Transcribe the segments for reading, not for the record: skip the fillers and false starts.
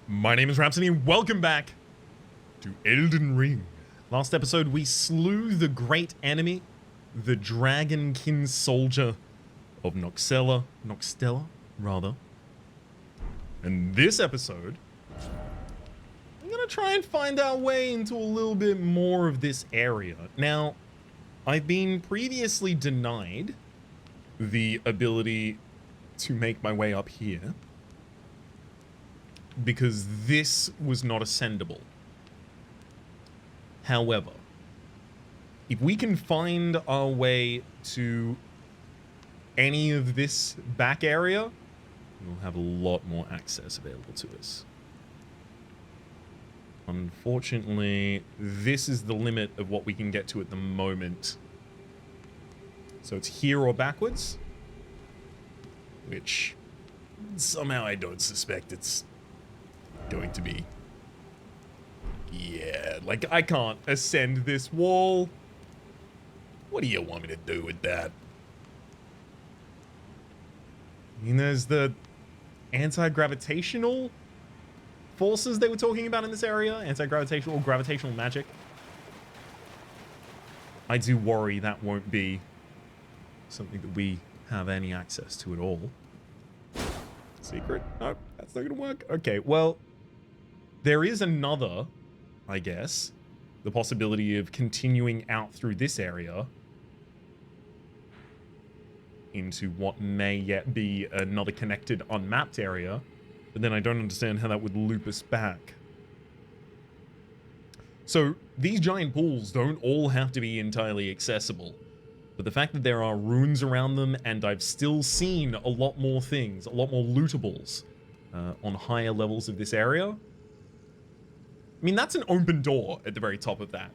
My name is Rhapsody and welcome back to Elden Ring. Last episode we slew the great enemy, the dragonkin soldier of Noxtella, rather. And this episode, I'm gonna try and find our way into a little bit more of this area. Now, I've been previously denied the ability to make my way up here, because this was not ascendable. However, if we can find our way to any of this back area, we'll have a lot more access available to us. Unfortunately, this is the limit of what we can get to at the moment. So it's here or backwards, which somehow I don't suspect it's going to be. Yeah, like I can't ascend this wall. What do you want me to do with that? I mean, there's the anti-gravitational forces they were talking about in this area. Anti-gravitational or gravitational magic. I do worry that won't be something that we have any access to at all. Secret? Nope, that's not gonna work. Okay, well, there is another, I guess, the possibility of continuing out through this area into what may yet be another connected unmapped area, but then I don't understand how that would loop us back. So these giant pools don't all have to be entirely accessible, but the fact that there are runes around them, and I've still seen a lot more things, a lot more lootables on higher levels of this area. I mean, that's an open door at the very top of that.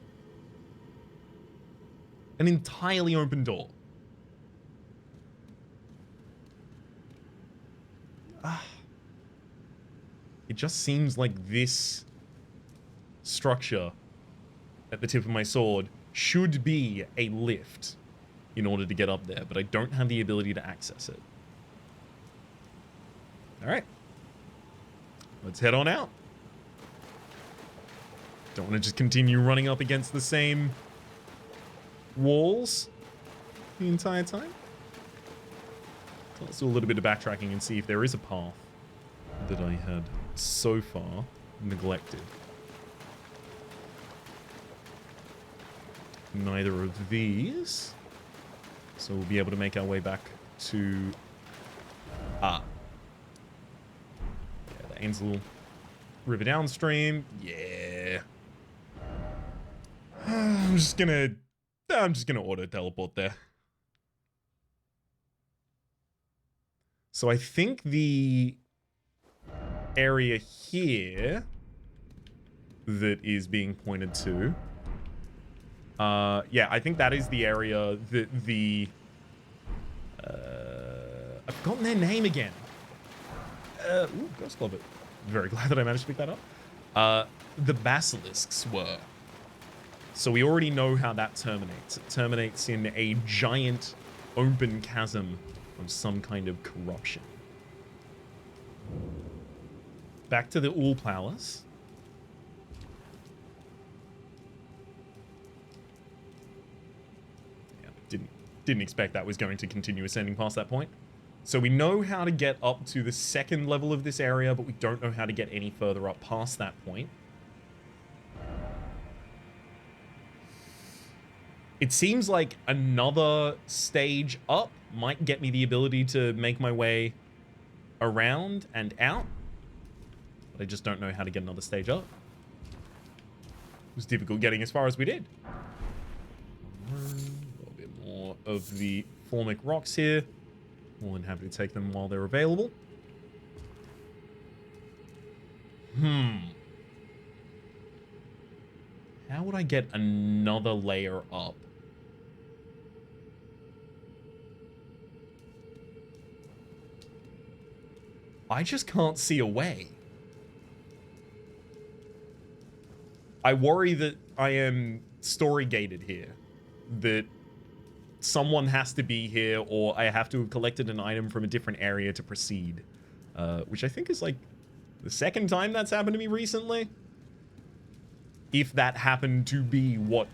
An entirely open door. It just seems like this structure at the tip of my sword should be a lift in order to get up there, but I don't have the ability to access it. All right. Let's head on out. Don't want to just continue running up against the same walls the entire time. So let's do a little bit of backtracking and see if there is a path that I had so far neglected. Neither of these. So we'll be able to make our way back to... Yeah, the Ainsel River downstream. Yeah. I'm just gonna auto teleport there. So I think the area here that is being pointed to, yeah, I think that is the area that the I've forgotten their name again. Ooh, Ghost Club it. Very glad that I managed to pick that up. The basilisks were. So we already know how that terminates. It terminates in a giant open chasm of some kind of corruption. Back to the Allplowers. Yeah, didn't expect that was going to continue ascending past that point. So we know how to get up to the second level of this area, but we don't know how to get any further up past that point. It seems like another stage up might get me the ability to make my way around and out. But I just don't know how to get another stage up. It was difficult getting as far as we did. A little bit more of the formic rocks here. More than happy to take them while they're available. How would I get another layer up? I just can't see a way. I worry that I am story gated here. That someone has to be here, or I have to have collected an item from a different area to proceed. Which I think is like the second time that's happened to me recently. If that happened to be what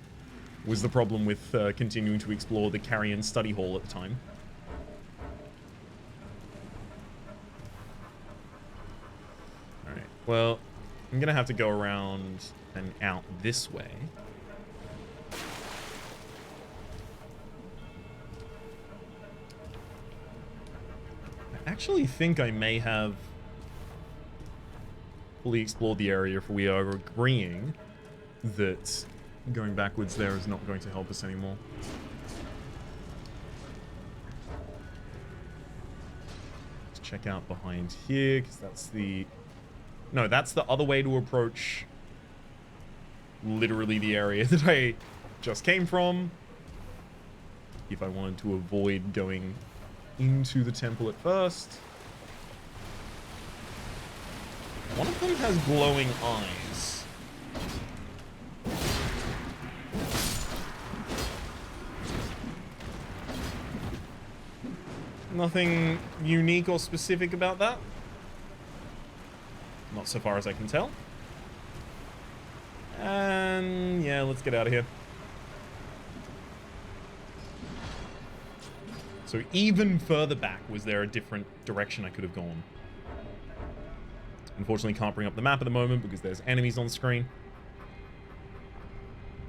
was the problem with continuing to explore the Carrion Study Hall at the time. Alright, well, I'm gonna have to go around and out this way. I actually think I may have fully explored the area if we are agreeing that going backwards there is not going to help us anymore. Let's check out behind here, because that's the... No, that's the other way to approach literally the area that I just came from. If I wanted to avoid going into the temple at first. One of them has glowing eyes. Nothing unique or specific about that. Not so far as I can tell. And yeah, let's get out of here. So even further back, was there a different direction I could have gone? Unfortunately, can't bring up the map at the moment because there's enemies on screen.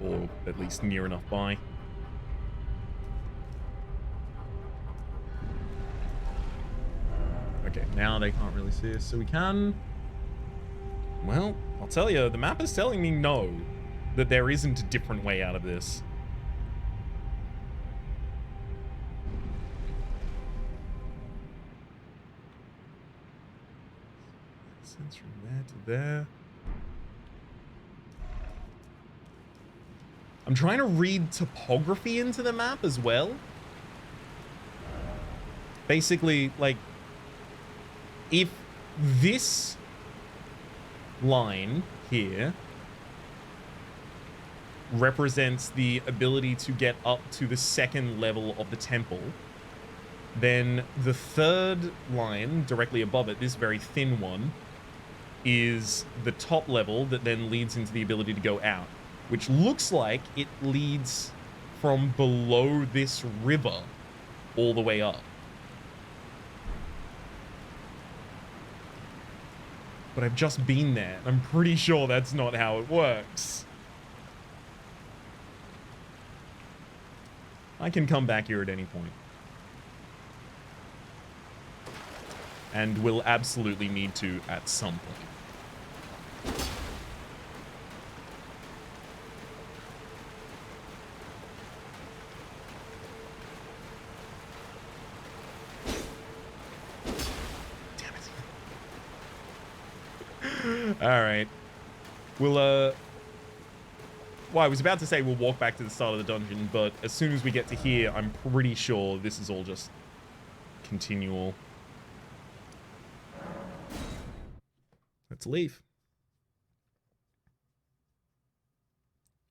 Or at least near enough by. Okay, now they can't really see us, so we can... Well, I'll tell you, the map is telling me no. That there isn't a different way out of this. Sense from there to there. I'm trying to read topography into the map as well. Basically, like, if this line here represents the ability to get up to the second level of the temple, then the third line directly above it, this very thin one, is the top level that then leads into the ability to go out, which looks like it leads from below this river all the way up. But I've just been there. I'm pretty sure that's not how it works. I can come back here at any point. And will absolutely need to at some point. Alright. We'll, well, I was about to say we'll walk back to the start of the dungeon, but as soon as we get to here, I'm pretty sure this is all just continual. Let's leave.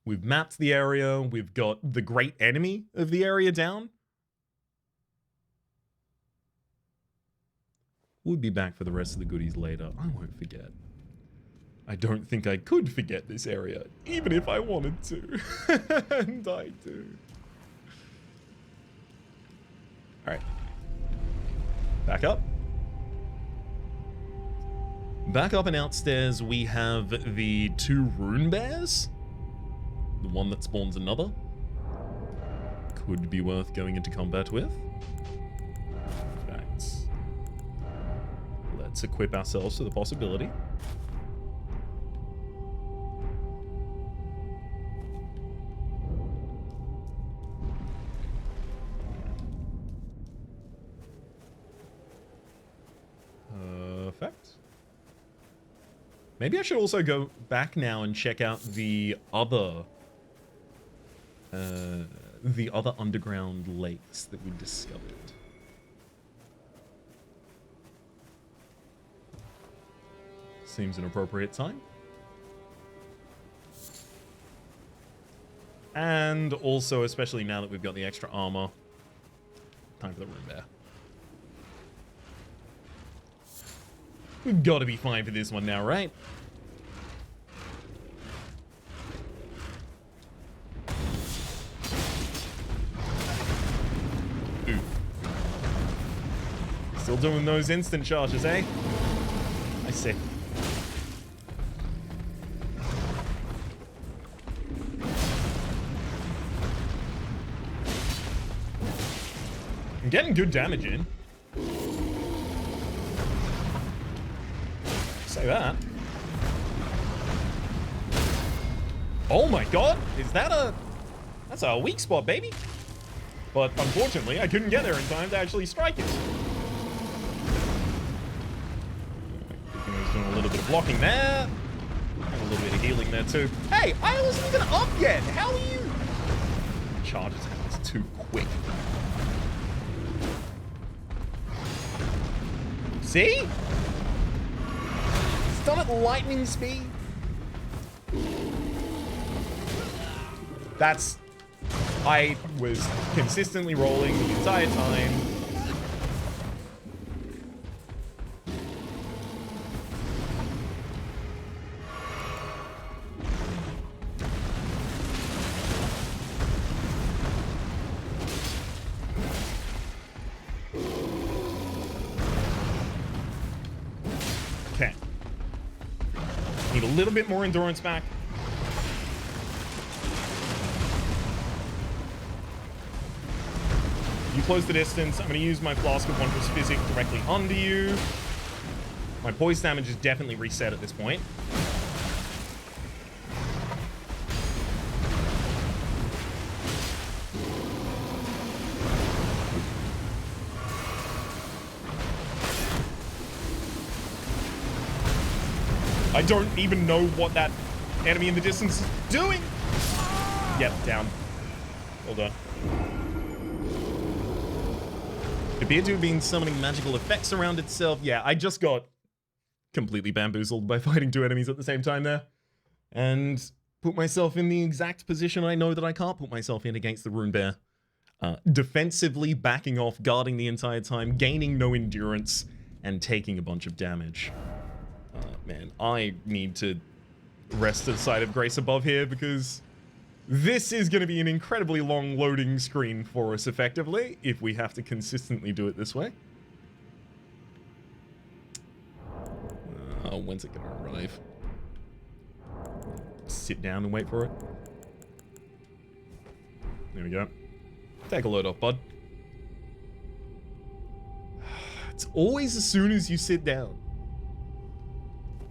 We've mapped the area. We've got the great enemy of the area down. We'll be back for the rest of the goodies later. I won't forget. I don't think I could forget this area, even if I wanted to. And I do. Alright. Back up. Back up and outstairs, we have the 2 runebears. The one that spawns another. Could be worth going into combat with. In fact, let's equip ourselves to the possibility. Perfect. Maybe I should also go back now and check out the other underground lakes that we discovered. Seems an appropriate time. And also, especially now that we've got the extra armor, time for the rune bear. We've got to be fine for this one now, right? Ooh. Still doing those instant charges, eh? I see. I'm getting good damage in. Say that. Oh my god, is that a... That's a weak spot, baby. But unfortunately, I couldn't get there in time to actually strike it. I was doing a little bit of blocking there. And a little bit of healing there too. Hey, I wasn't even up yet. How are you? Charge attack is too quick. See? It's done at lightning speed. That's... I was consistently rolling the entire time. Okay. Need a little bit more endurance back. You close the distance. I'm going to use my Flask of Wondrous Physic directly under you. My poise damage is definitely reset at this point. I don't even know what that enemy in the distance is doing. Yep, down. Well done. It appeared to have been summoning magical effects around itself. Yeah, I just got completely bamboozled by fighting two enemies at the same time there. And put myself in the exact position I know that I can't put myself in against the rune bear. Defensively backing off, guarding the entire time, gaining no endurance, and taking a bunch of damage. Man, I need to rest to the side of grace above here because this is going to be an incredibly long loading screen for us effectively if we have to consistently do it this way. When's it going to arrive? Sit down and wait for it. There we go. Take a load off, bud. It's always as soon as you sit down.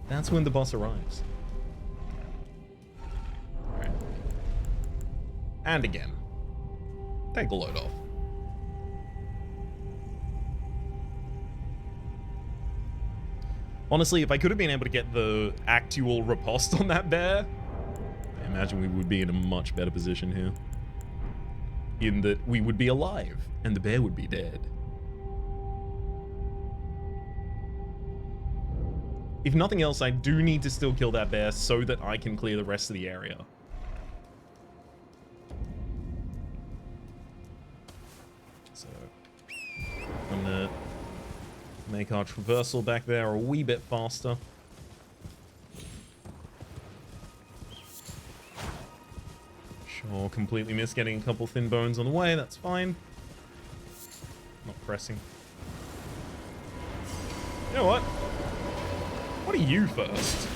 That's when the boss arrives. Alright. And again. Take the load off. Honestly, if I could have been able to get the actual riposte on that bear, I imagine we would be in a much better position here. In that we would be alive, and the bear would be dead. If nothing else, I do need to still kill that bear so that I can clear the rest of the area. So, I'm gonna make our traversal back there a wee bit faster. Sure, completely missed getting a couple thin bones on the way, that's fine. Not pressing. You know what? What are you first?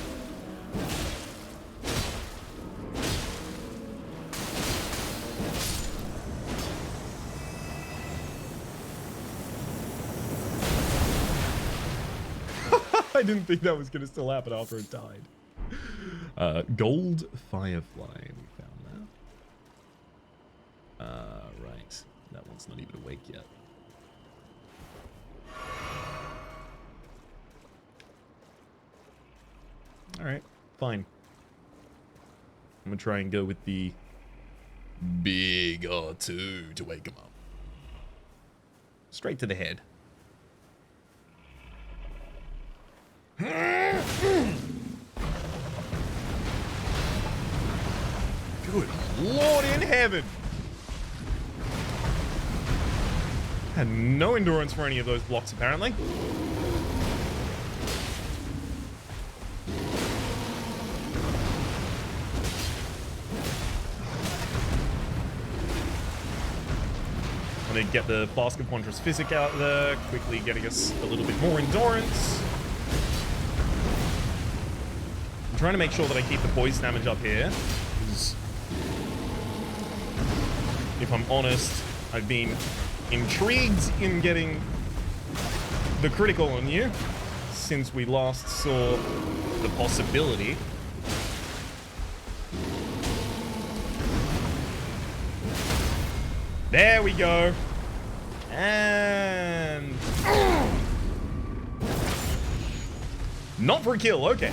I didn't think that was going to still happen after it died. Gold Firefly. We found that. Right. That one's not even awake yet. Alright, fine. I'm gonna try and go with the big R2 to wake him up. Straight to the head. Good Lord in heaven! Had no endurance for any of those blocks, apparently. gonna get the Flask of Wondrous Physic out there, quickly getting us a little bit more endurance. I'm trying to make sure that I keep the poise damage up here, because if I'm honest, I've been intrigued in getting the critical on you since we last saw the possibility. There we go. And not for a kill, okay.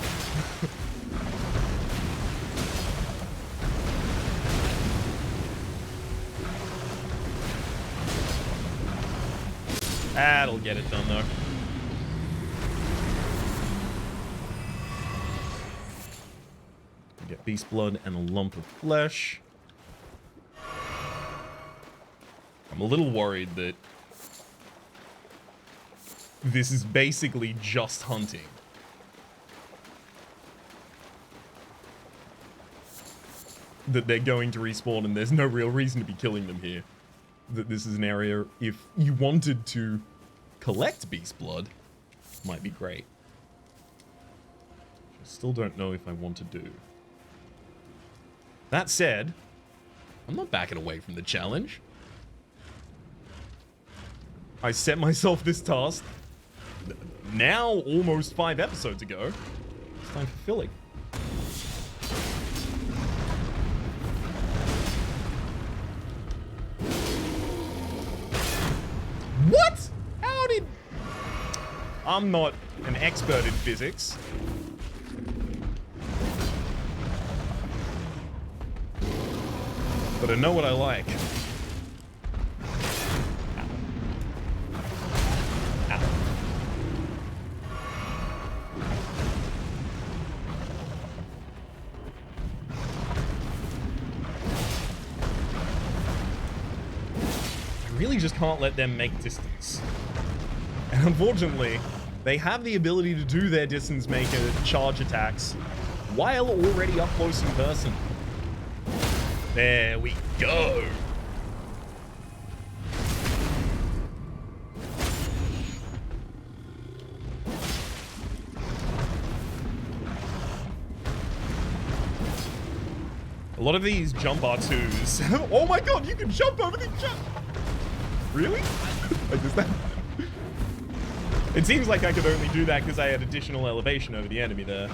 That'll get it done, though. Get beast blood and a lump of flesh. I'm a little worried that this is basically just hunting. That they're going to respawn and there's no real reason to be killing them here. That this is an area, if you wanted to collect beast blood, might be great. I still don't know if I want to do. That said, I'm not backing away from the challenge. I set myself this task now almost 5 episodes ago. It's time for filling. What? How did... I'm not an expert in physics. But I know what I like. Really just can't let them make distance. And unfortunately, they have the ability to do their distance maker charge attacks while already up close in person. There we go. A lot of these jump R2s. Oh my god, you can jump over the jump! Really? Like, is that... It seems like I could only do that because I had additional elevation over the enemy there.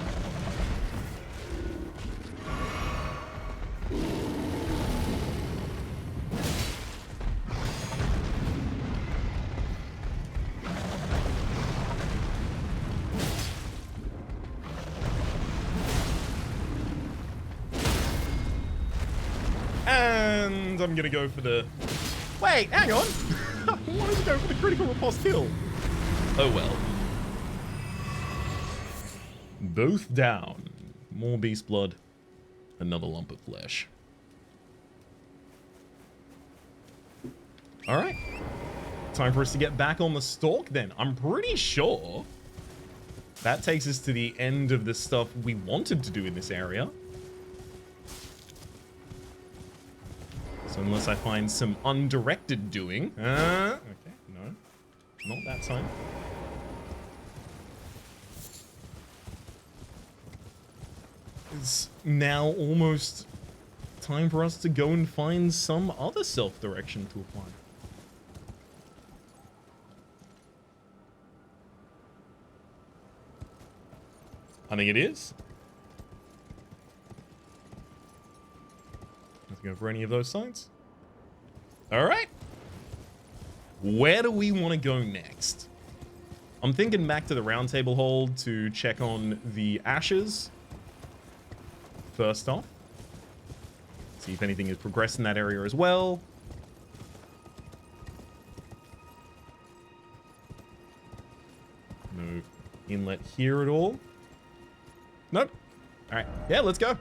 And I'm gonna go for the... Wait, hang on! I wanted to go for the critical riposte kill. Oh well. Both down. More beast blood. Another lump of flesh. Alright. Time for us to get back on the stalk then. I'm pretty sure that takes us to the end of the stuff we wanted to do in this area. So unless I find some undirected doing. Okay, no. Not that time. It's now almost time for us to go and find some other self-direction to apply. I think it is. Let's go for any of those signs. All right. Where do we want to go next? I'm thinking back to the round table hold to check on the ashes. First off. See if anything has progressed in that area as well. No inlet here at all. Nope. All right. Yeah, let's go.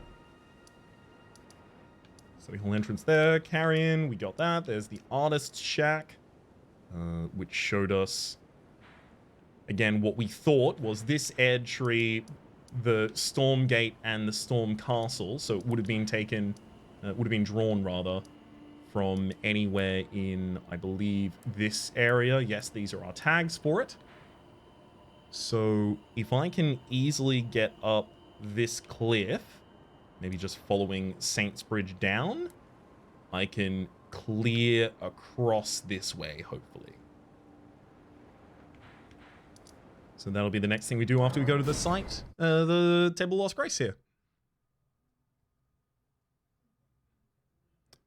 Study hall entrance there. Carrion. We got that. There's the artist's shack, which showed us, again, what we thought was this air tree, the storm gate, and the storm castle. So it would have been taken, would have been drawn rather from anywhere in, I believe, this area. Yes, these are our tags for it. So if I can easily get up this cliff, maybe just following Saints Bridge down, I can clear across this way, hopefully. So that'll be the next thing we do after we go to the site, the Table of Lost Grace here.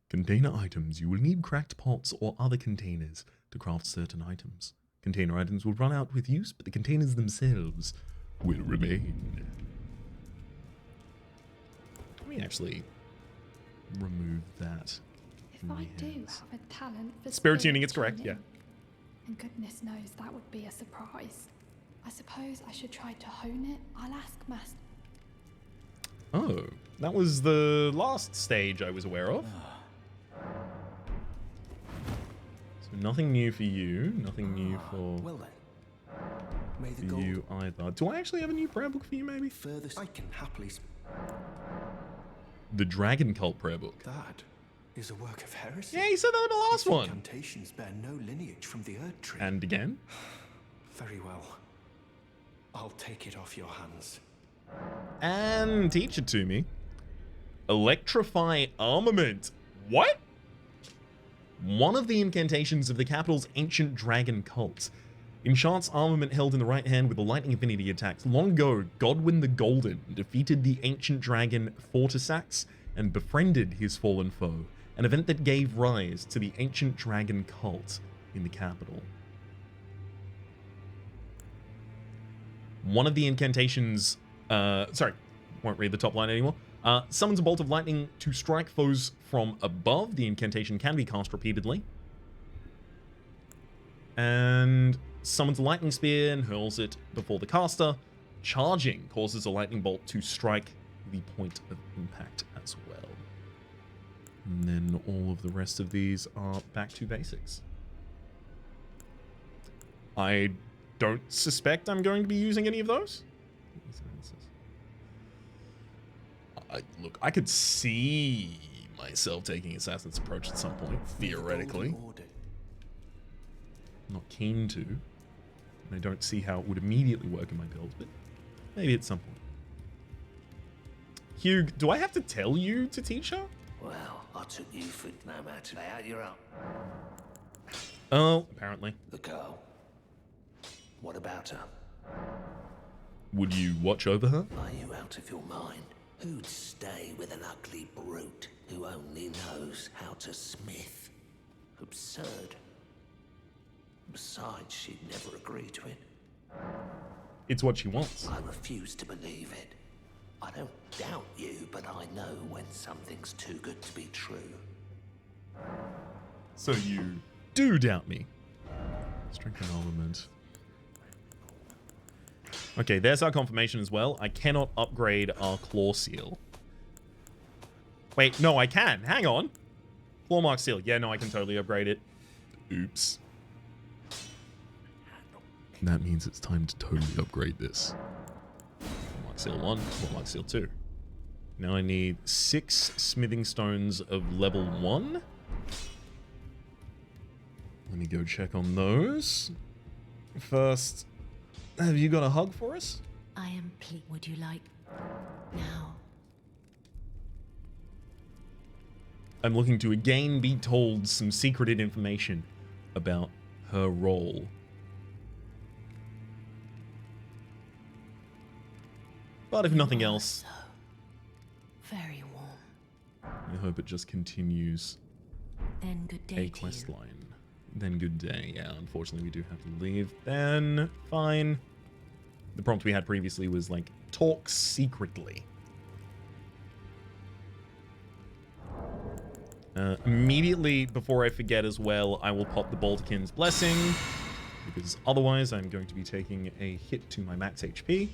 Container items. You will need cracked pots or other containers to craft certain items. Container items will run out with use, but the containers themselves will remain. Let me actually remove that. If I do have a talent for spirit tuning, it's correct, yeah. And goodness knows that would be a surprise. I suppose I should try to hone it. I'll ask Master. Oh, that was the last stage I was aware of. So nothing new for you, nothing new for, well then. May the for you either. Do I actually have a new prayer book for you, maybe? Furthest I can happily. The Dragon Cult prayer book. That is a work of heresy. Yeah, you said that in the last Its one. Incantations bear no lineage from the Earth Tree. And again? Very well. I'll take it off your hands. And teach it to me. Electrify armament. What? One of the incantations of the capital's ancient dragon cult. Enchants armament held in the right hand with a lightning affinity attacks. Long ago, Godwin the Golden defeated the ancient dragon Fortisax and befriended his fallen foe, an event that gave rise to the ancient dragon cult in the capital. One of the incantations, sorry, won't read the top line anymore. Summons a bolt of lightning to strike foes from above. The incantation can be cast repeatedly. And summons a lightning spear and hurls it before the caster. Charging causes a lightning bolt to strike the point of impact as well. And then all of the rest of these are back to basics. I don't suspect I'm going to be using any of those. Look, I could see myself taking Assassin's Approach at some point, theoretically. I'm not keen to. And I don't see how it would immediately work in my build, but maybe at some point. Hugh, do I have to tell you to teach her? Well, I took you for no matter how you're up. Oh, apparently. The girl. What about her? Would you watch over her? Are you out of your mind? Who'd stay with an ugly brute who only knows how to smith? Absurd. Besides, she'd never agree to it. It's what she wants. I refuse to believe it. I don't doubt you, but I know when something's too good to be true. So you do doubt me. Strength and armament. Okay, there's our confirmation as well. I cannot upgrade our claw seal. Wait, no, I can. Hang on. Claw mark seal. Yeah, no, I can totally upgrade it. Oops. That means it's time to totally upgrade this. Claw mark seal 1, claw mark seal 2. Now I need 6 smithing stones of level 1. Let me go check on those. First, have you got a hug for us? I am pleased. Would you like now? I'm looking to again be told some secreted information about her role. But if nothing else, Very warm. I hope it just continues Then good day a to quest you. line. Then good day. Yeah, unfortunately we do have to leave. Then fine. The prompt we had previously was like, talk secretly. Immediately before I forget as well, I will pop the Baldakin's Blessing, because otherwise I'm going to be taking a hit to my max HP.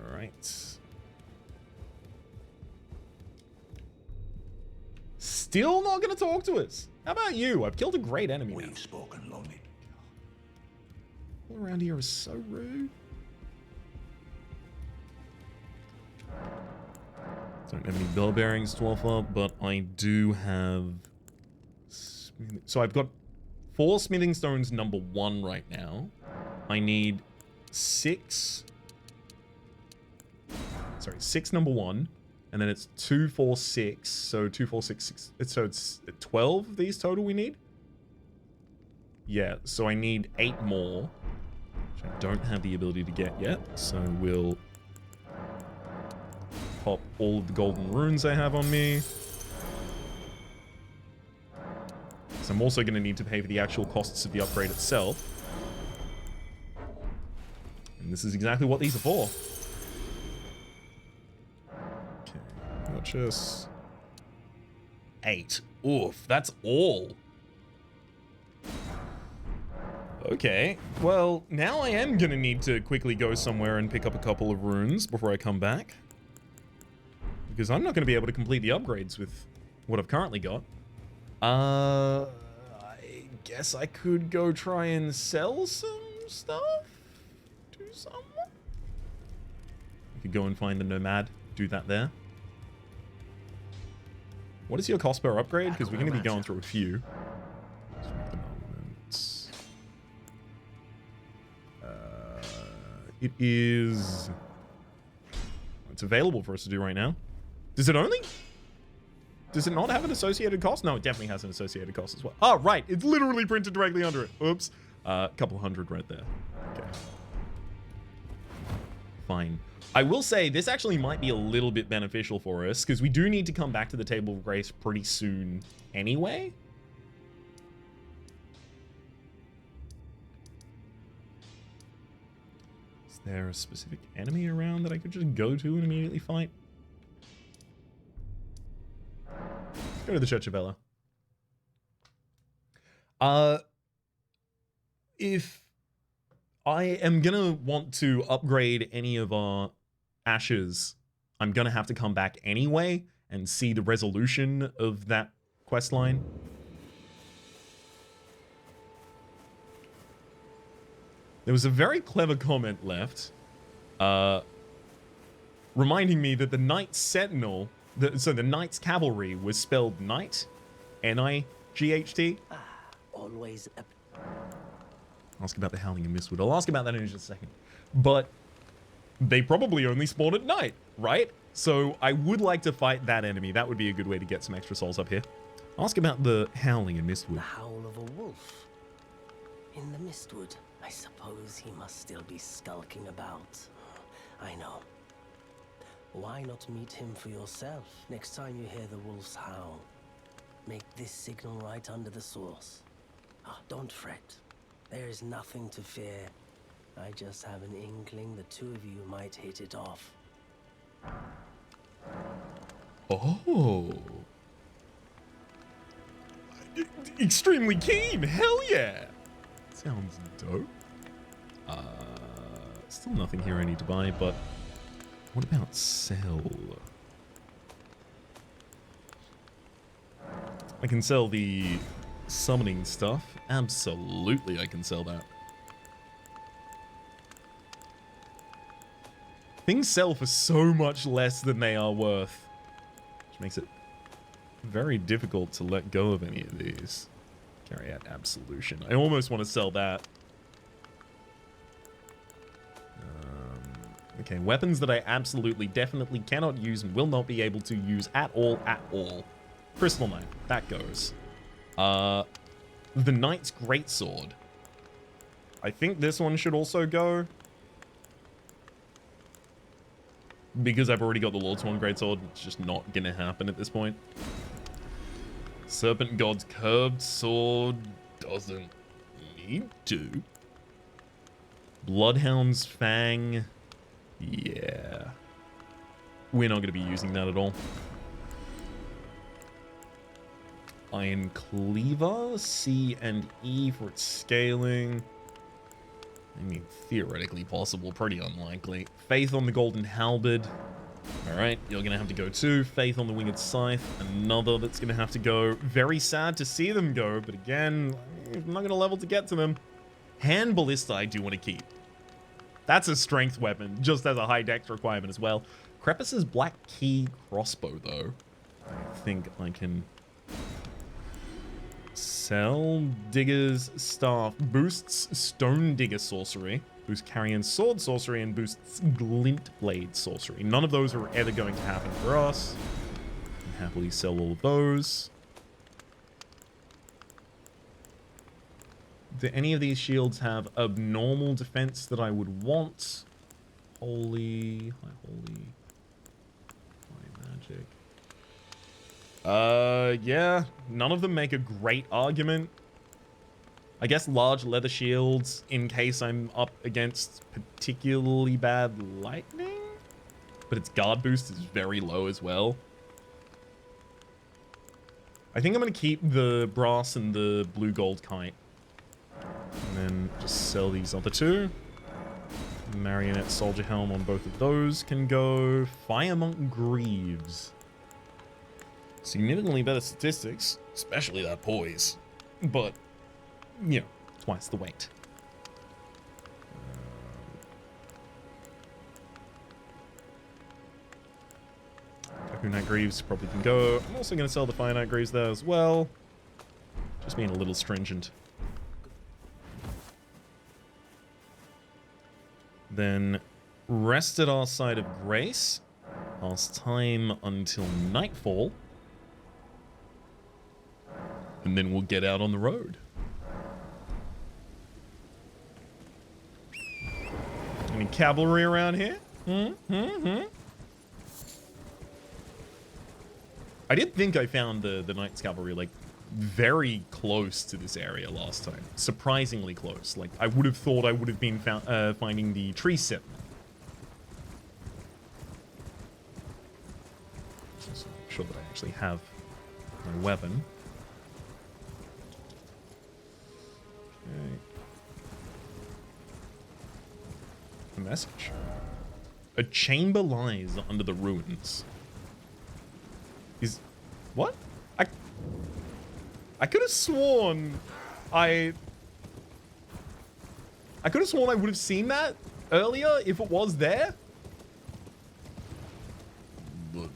Alright. Still not going to talk to us. How about you? I've killed a great enemy now. We've spoken long enough. All around here is so rude. Don't have any bell bearings to offer, but I do have... So I've got 4 smithing stones number 1 right now. I need 6... Sorry, 6 number 1. And then it's 2, 4, 6. So 2, 4, 6, 6. So it's 12 of these total we need? Yeah, so I need 8 more. Which I don't have the ability to get yet. So we'll pop all of the golden runes I have on me. So I'm also going to need to pay for the actual costs of the upgrade itself. And this is exactly what these are for. Okay, purchase 8. Oof, that's all. Okay, well, now I am going to need to quickly go somewhere and pick up a couple of runes before I come back. Because I'm not going to be able to complete the upgrades with what I've currently got. I guess I could go try and sell some stuff to someone. I could go and find the nomad, do that there. What is your cost per upgrade? Because we're going to be going through a few. It is... It's available for us to do right now. Does it only... Does it not have an associated cost? No, it definitely has an associated cost as well. Oh, right. It's literally printed directly under it. Oops. A couple hundred right there. Okay. Fine. I will say this actually might be a little bit beneficial for us because we do need to come back to the Table of Grace pretty soon anyway. Is there a specific enemy around that I could just go to and immediately fight? Let's go to the Church of Ella. If I am gonna want to upgrade any of our ashes, I'm gonna have to come back anyway and see the resolution of that quest line. There was a very clever comment left, reminding me that the Knight Sentinel, so the Knight's Cavalry was spelled Knight, N-I-G-H-T. Always a... Ask about the Howling and Mistwood. I'll ask about that in just a second. But they probably only spawn at night, right? So I would like to fight that enemy. That would be a good way to get some extra souls up here. Ask about the Howling and Mistwood. The howl of a wolf. In the Mistwood, I suppose he must still be skulking about. I know. Why not meet him for yourself next time you hear the wolf's howl? Make this signal right under the source. Don't fret. There is nothing to fear. I just have an inkling the two of you might hit it off. Oh. Extremely keen. Hell yeah. Sounds dope. Still nothing here I need to buy, but what about sell? I can sell the summoning stuff. Absolutely, I can sell that. Things sell for so much less than they are worth, which makes it very difficult to let go of any of these. Carry out absolution. I almost want to sell that. Okay, weapons that I absolutely, definitely cannot use and will not be able to use at all, Crystal Knight, that goes. The Knight's Greatsword. I think this one should also go. Because I've already got the Lordsworn Greatsword, it's just not gonna happen at this point. Serpent God's Curved Sword doesn't need to. Bloodhound's Fang. Yeah. We're not going to be using that at all. Iron Cleaver, C and E for its scaling. I mean, theoretically possible, pretty unlikely. Faith on the Golden Halberd. Alright, you're going to have to go too. Faith on the Winged Scythe, another that's going to have to go. Very sad to see them go, but again, I'm not going to level to get to them. Hand Ballista I do want to keep. That's a strength weapon, just as a high dex requirement as well. Crepus's Black Key crossbow, though. I think I can sell. Digger's Staff boosts Stone Digger sorcery, boosts Carrion Sword sorcery, and boosts Glint Blade sorcery. None of those are ever going to happen for us. Can happily sell all of those. Do any of these shields have abnormal defense that I would want? Holy, high holy, high magic. Yeah, none of them make a great argument. I guess large leather shields in case I'm up against particularly bad lightning, but its guard boost is very low as well. I think I'm going to keep the brass and the blue gold kite. And then just sell these other two. Marionette soldier helm on both of those can go. Fire Monk Greaves. Significantly better statistics, especially that poise. But, you know, twice the weight. Kaku Knight Greaves probably can go. I'm also going to sell the Fire Knight Greaves there as well. Just being a little stringent. Then rest at our side of grace. Pass time until nightfall. And then we'll get out on the road. Any cavalry around here? I did think I found the Knight's Cavalry, like, very close to this area last time. Surprisingly close. Like, I would have thought I would have been finding the tree sip. Just make sure that I actually have my weapon. Okay. A message. A chamber lies under the ruins. Is... what? I could have sworn I could have sworn I would have seen that earlier if it was there. But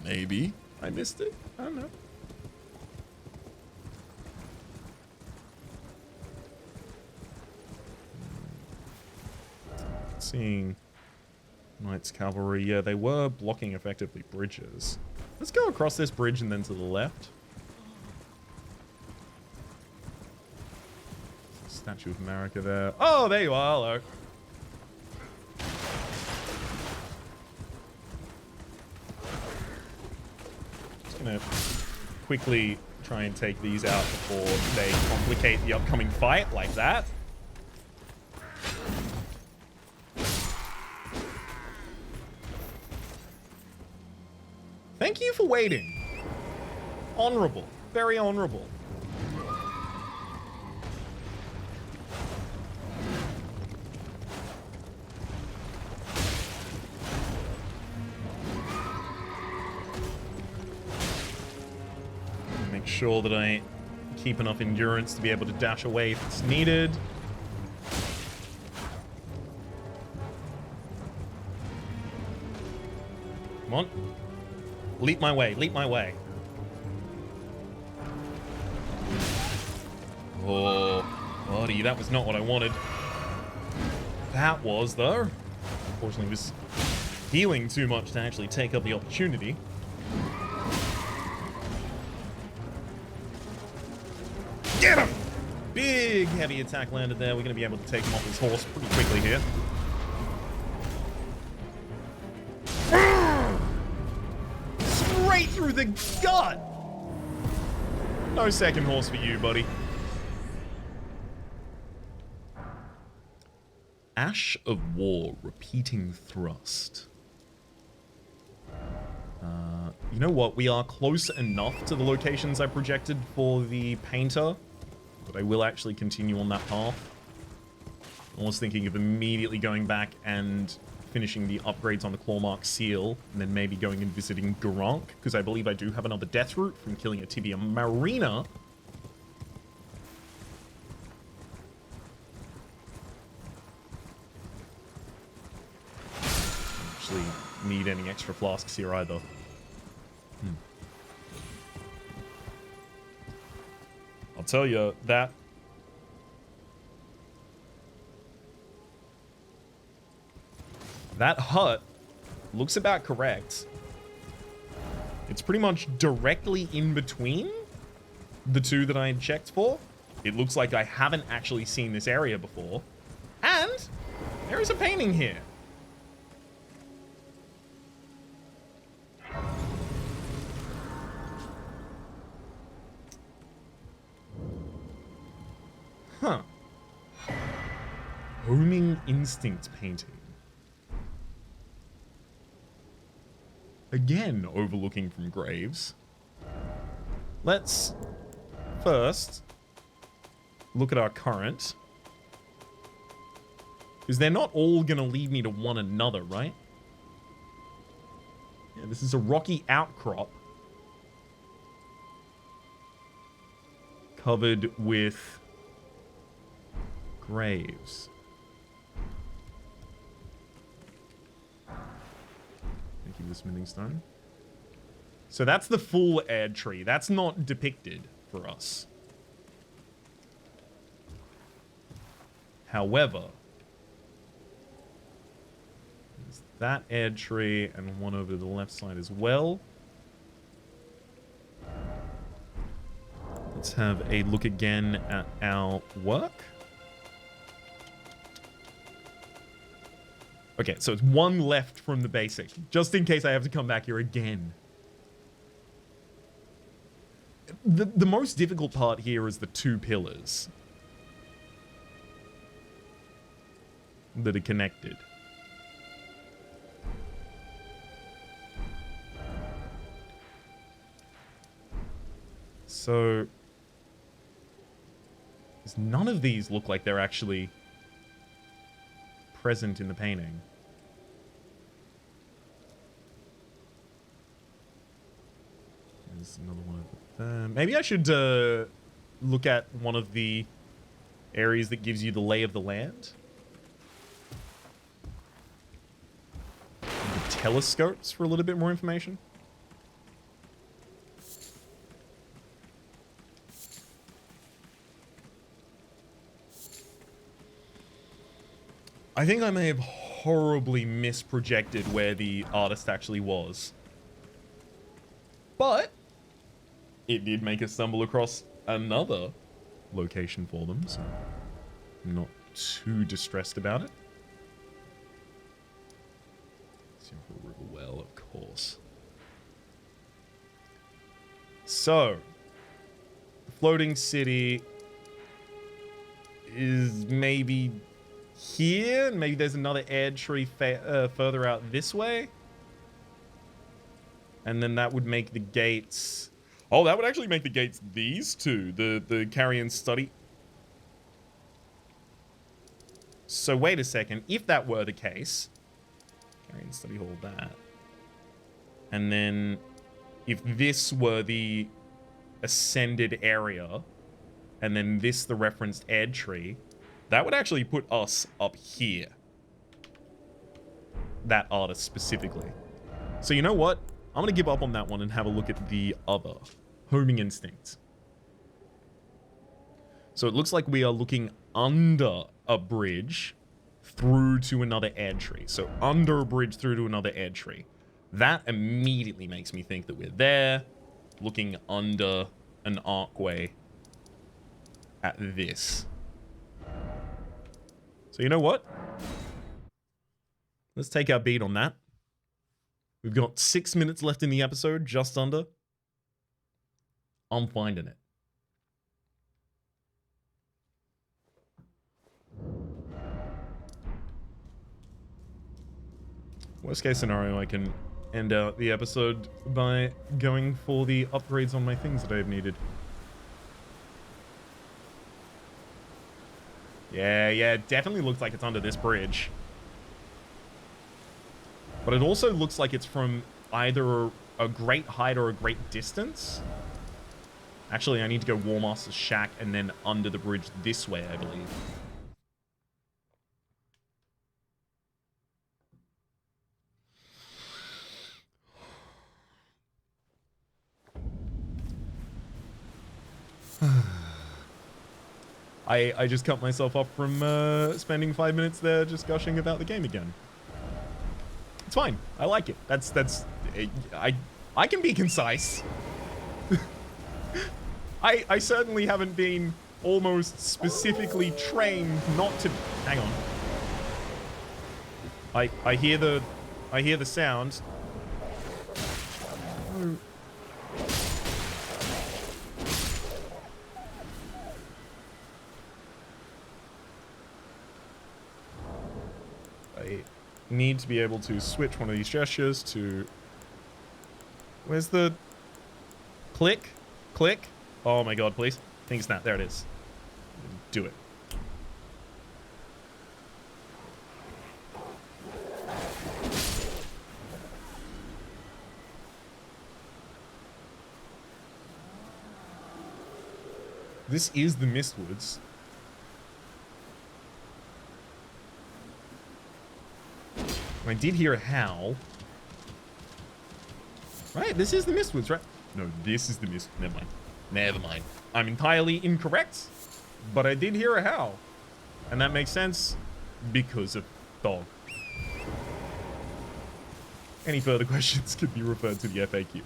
maybe I missed it. I don't know. Seeing Knight's Cavalry. Yeah, they were blocking effectively bridges. Let's go across this bridge and then to the left. Statue of America there. Oh, there you are. Hello. Just gonna quickly try and take these out before they complicate the upcoming fight like that. Thank you for waiting. Honorable. Very honorable. Make sure that I keep enough endurance to be able to dash away if it's needed. Come on. Leap my way, leap my way. Oh, buddy, that was not what I wanted. That was, though. Unfortunately, was healing too much to actually take up the opportunity. Get him! Big heavy attack landed there. We're going to be able to take him off his horse pretty quickly here. Straight through the gut! No second horse for you, buddy. Ash of War, repeating thrust. You know what? We are close enough to the locations I projected for the painter, but I will actually continue on that path. I was thinking of immediately going back and finishing the upgrades on the Clawmark Seal, and then maybe going and visiting Garank, because I believe I do have another death route from killing a Tibia Marina. Actually need any extra flasks here either. I'll tell you that hut looks about correct. It's pretty much directly in between the two that I had checked for. It looks like I haven't actually seen this area before. And there is a painting here. Huh. Homing Instinct painting. Again, overlooking from graves. Let's first look at our current. Because they're not all going to lead me to one another, right? Yeah, this is a rocky outcrop. Covered with graves. Thank you, the smithing stone. So that's the full air tree. That's not depicted for us. However, there's that air tree and one over the left side as well. Let's have a look again at our work. Okay, so it's one left from the basic, just in case I have to come back here again. The most difficult part here is the two pillars that are connected. So none of these look like they're actually present in the painting. There's another one over there. Maybe I should look at one of the areas that gives you the lay of the land. The telescopes for a little bit more information. I think I may have horribly misprojected where the artist actually was. But it did make us stumble across another location for them, so I'm not too distressed about it. Simple River Well, of course. So, floating city is maybe here, and maybe there's another air tree further out this way. And then that would make the gates... Oh, that would actually make the gates these two. The carrion study. So wait a second. If that were the case... Carrion study hall, that. And then... If this were the ascended area... And then this the referenced air tree... That would actually put us up here. That artist specifically. So you know what? I'm going to give up on that one and have a look at the other. Homing Instinct. So it looks like we are looking under a bridge through to another air tree. So under a bridge through to another air tree. That immediately makes me think that we're there, looking under an archway at this. So you know what? Let's take our beat on that. We've got 6 minutes left in the episode, just under. I'm finding it. Worst case scenario, I can end out the episode by going for the upgrades on my things that I have needed. Yeah, it definitely looks like it's under this bridge. But it also looks like it's from either a great height or a great distance. Actually, I need to go War Master's Shack and then under the bridge this way, I believe. I just cut myself off from spending 5 minutes there just gushing about the game again. It's fine. I like it. I can be concise. I certainly haven't been almost specifically trained not to. Hang on. I hear the sound. Oh. I need to be able to switch one of these gestures to... Where's the... Click? Click? Oh my god, please. Think snap. There it is. Do it. This is the Mistwoods. I did hear a howl. Right, this is the Mistwoods, right? No, this is the Mist. Never mind. Never mind. I'm entirely incorrect, but I did hear a howl. And that makes sense because of dog. Any further questions could be referred to the FAQ.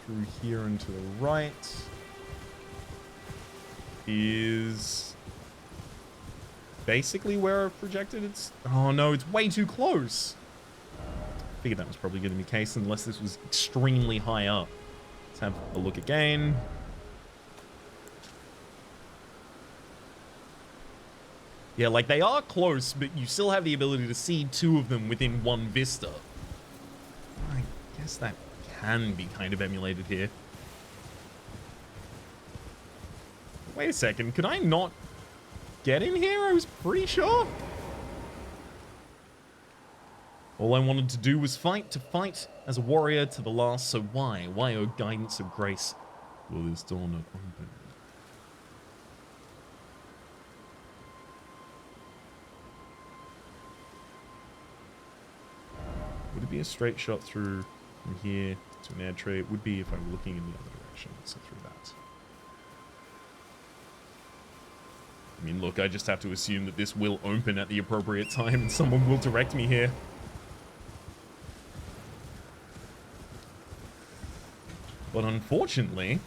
Through here and to the right is basically where I've projected. It's... Oh no, it's way too close. I figured that was probably going to be the case unless this was extremely high up. Let's have a look again. Yeah, like they are close, but you still have the ability to see two of them within one vista. I guess that can be kind of emulated here. Wait a second, could I not get in here? I was pretty sure. All I wanted to do was fight as a warrior to the last, so why? Why, oh guidance of grace, will this door not open? Would it be a straight shot through from here to an air tray? It would be if I were looking in the other direction, so through that. I mean, look, I just have to assume that this will open at the appropriate time and someone will direct me here. But unfortunately,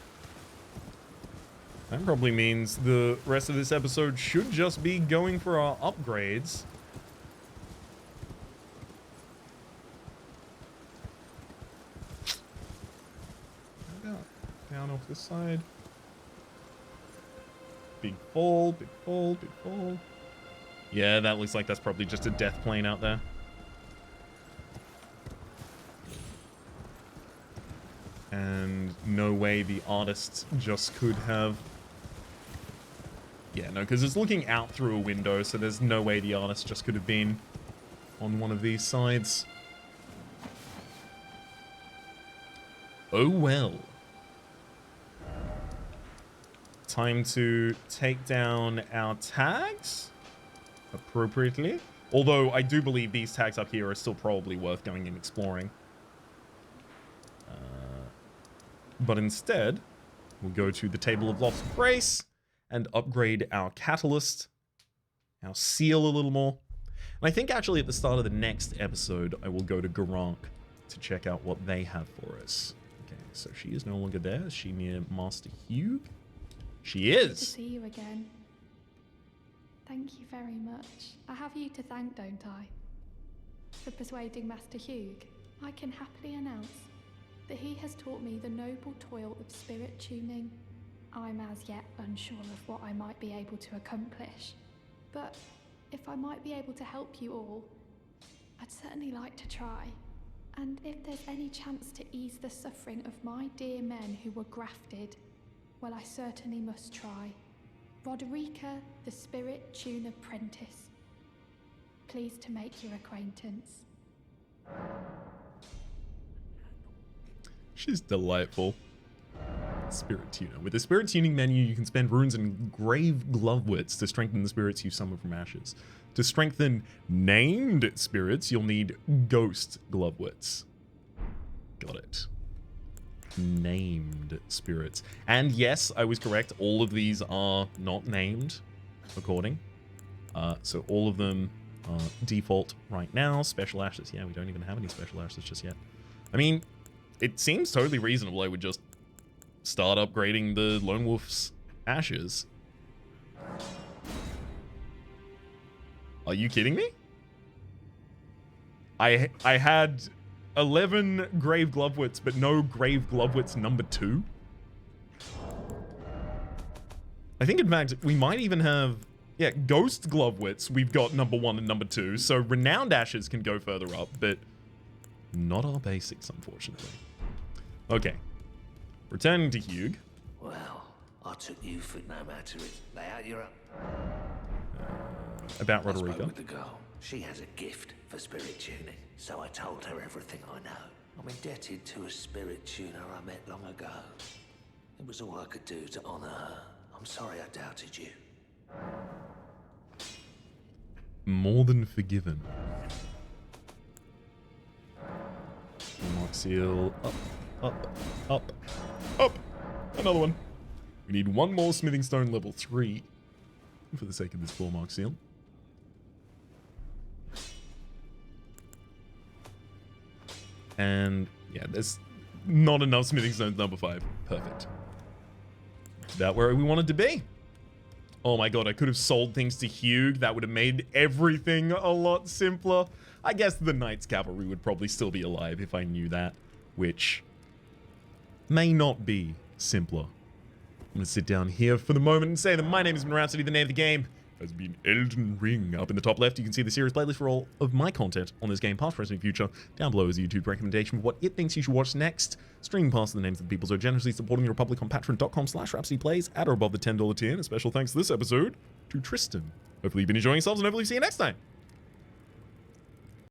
that probably means the rest of this episode should just be going for our upgrades. Down off this side. Big fall, big fall, big fall. Yeah, that looks like that's probably just a death plane out there. And no way the artist just could have... Yeah, no, because it's looking out through a window, so there's no way the artist just could have been on one of these sides. Oh well. Time to take down our tags appropriately. Although I do believe these tags up here are still probably worth going and exploring. But instead, we'll go to the Table of Lost Grace and upgrade our Catalyst, our Seal a little more. And I think actually at the start of the next episode, I will go to Garank to check out what they have for us. Okay, so she is no longer there. Is she near Master Hugh? She is. Good to see you again. Thank you very much. I have you to thank, don't I? For persuading Master Hugh, I can happily announce that he has taught me the noble toil of spirit tuning. I'm as yet unsure of what I might be able to accomplish, but if I might be able to help you all, I'd certainly like to try. And if there's any chance to ease the suffering of my dear men who were grafted, well, I certainly must try. Roderika, the Spirit Tune Apprentice. Pleased to make your acquaintance. She's delightful. Spirit Tuner. With the Spirit Tuning menu, you can spend runes and grave glovewits to strengthen the spirits you summon from ashes. To strengthen named spirits, you'll need ghost glovewits. Got it. Named spirits. And yes, I was correct. All of these are not named, according. So all of them are default right now. Special ashes. Yeah, we don't even have any special ashes just yet. I mean, it seems totally reasonable I would just start upgrading the Lone Wolf's ashes. Are you kidding me? I had 11 Grave Glovewits, but no Grave Glovewits number 2. I think, in fact, we might even have... Yeah, Ghost Glovewits, we've got number 1 and number 2, so Renowned Ashes can go further up, but not our basics, unfortunately. Okay. Returning to Hugh. Well, I took you for it no matter it. Lay out your... About I spoke Roderika. with the girl. She has a gift for spirit tuning, so I told her everything I know. I'm indebted to a spirit tuner I met long ago. It was all I could do to honor her. I'm sorry I doubted you. More than forgiven. Mark seal. Up. Another one. We need one more smithing stone level 3 for the sake of this 4 mark seal. And yeah, there's not enough smithing stones number 5. Perfect. It's about where we wanted to be. Oh my god, I could have sold things to Hugh. That would have made everything a lot simpler. I guess the Knight's Cavalry would probably still be alive if I knew that, which may not be simpler. I'm going to sit down here for the moment and say that my name has been Rhapsody. The name of the game has been Elden Ring. Up in the top left, you can see the series playlist for all of my content on this game, past, present, and future. Down below is a YouTube recommendation for what it thinks you should watch next. Streaming past the names of the people so generously supporting the Republic on patreon.com/RhapsodyPlays at or above the $10 tier. And a special thanks this episode to Tristan. Hopefully you've been enjoying yourselves, and hopefully see you next time.